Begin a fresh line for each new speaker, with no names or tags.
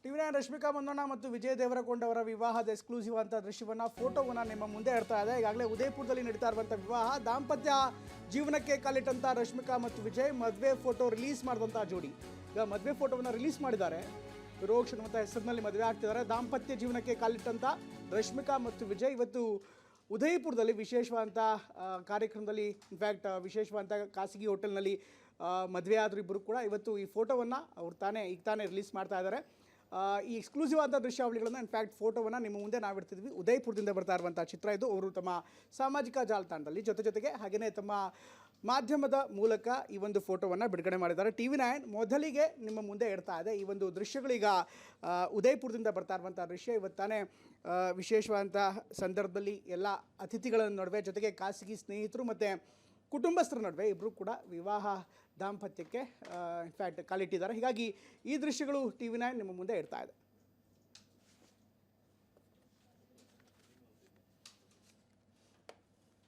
ಟಿವಿ9 ರಶ್ಮಿಕಾ ಮಂದಣ್ಣ ಮತ್ತು ವಿಜಯ್ ದೇವರಕೊಂಡ ಅವರ ವಿವಾಹದ ಎಕ್ಸ್ಕ್ಲೂಸಿವ್ ಅಂತ ದೃಶ್ಯವನ್ನ ಫೋಟೋವನ್ನ ನಿಮ್ಮ ಮುಂದೆ ಇಡ್ತಾ ಇದೆ. ಈಗಾಗಲೇ ಉದಯಪುರದಲ್ಲಿ ನಡೀತಾ ಇರುವಂಥ ವಿವಾಹ ದಾಂಪತ್ಯ ಜೀವನಕ್ಕೆ ಕಾಲಿಟ್ಟಂತ ರಶ್ಮಿಕಾ ಮತ್ತು ವಿಜಯ್ ಮದುವೆ ಫೋಟೋ ರಿಲೀಸ್ ಮಾಡಿದಂಥ ಜೋಡಿ. ಈಗ ಮದುವೆ ಫೋಟೋವನ್ನು ರಿಲೀಸ್ ಮಾಡಿದ್ದಾರೆ. ರೋಕ್ಷನ್ ಅಂತ ಹೆಸರಿನಲ್ಲಿ ಮದುವೆ ಆಗ್ತಿದ್ದಾರೆ. ದಾಂಪತ್ಯ ಜೀವನಕ್ಕೆ ಕಾಲಿಟ್ಟಂತ ರಶ್ಮಿಕಾ ಮತ್ತು ವಿಜಯ್ ಇವತ್ತು ಉದಯಪುರದಲ್ಲಿ ವಿಶೇಷವಾದಂಥ ಕಾರ್ಯಕ್ರಮದಲ್ಲಿ ಇನ್ಫ್ಯಾಕ್ಟ್ ವಿಶೇಷವಾದಂಥ ಖಾಸಗಿ ಹೋಟೆಲ್ನಲ್ಲಿ ಮದುವೆ ಆದರೂ ಇಬ್ಬರು ಕೂಡ ಇವತ್ತು ಈ ಫೋಟೋವನ್ನು ಅವ್ರು ಈಗ ತಾನೇ ರಿಲೀಸ್ ಮಾಡ್ತಾ ಇದ್ದಾರೆ. ಈ ಎಕ್ಸ್ಕ್ಲೂಸಿವ್ ಆದ ದೃಶ್ಯಾವಳಿಗಳನ್ನು ಇನ್ಫ್ಯಾಕ್ಟ್ ಫೋಟೋವನ್ನು ನಿಮ್ಮ ಮುಂದೆ ನಾವು ಇಡ್ತಿದ್ವಿ. ಉದಯಪುರದಿಂದ ಬರ್ತಾ ಇರುವಂಥ ಚಿತ್ರ ಇದು. ಅವರು ತಮ್ಮ ಸಾಮಾಜಿಕ ಜಾಲತಾಣದಲ್ಲಿ ಜೊತೆಗೆ ಹಾಗೆಯೇ ತಮ್ಮ ಮಾಧ್ಯಮದ ಮೂಲಕ ಈ ಒಂದು ಫೋಟೋವನ್ನು ಬಿಡುಗಡೆ ಮಾಡಿದ್ದಾರೆ. ಟಿವಿ9 ಮೊದಲಿಗೆ ನಿಮ್ಮ ಮುಂದೆ ಇಡ್ತಾ ಇದೆ. ಈ ಒಂದು ದೃಶ್ಯಗಳೀಗ ಉದಯಪುರದಿಂದ ಬರ್ತಾ ಇರುವಂಥ ದೃಶ್ಯ. ಇವತ್ತಾನೆ ವಿಶೇಷವಾದಂಥ ಸಂದರ್ಭದಲ್ಲಿ ಎಲ್ಲ ಅತಿಥಿಗಳ ನಡುವೆ ಜೊತೆಗೆ ಖಾಸಗಿ ಸ್ನೇಹಿತರು ಮತ್ತು ಕುಟುಂಬಸ್ಥರ ನಡುವೆ ಇಬ್ಬರು ಕೂಡ ವಿವಾಹ ದಾಂಪತ್ಯಕ್ಕೆ ಇನ್ಫ್ಯಾಕ್ಟ್ ಕಾಲಿಟ್ಟಿದ್ದಾರೆ. ಹೀಗಾಗಿ ಈ ದೃಶ್ಯಗಳು ಟಿವಿ9 ನಿಮ್ಮ ಮುಂದೆ ಇಡ್ತಾ ಇದೆ.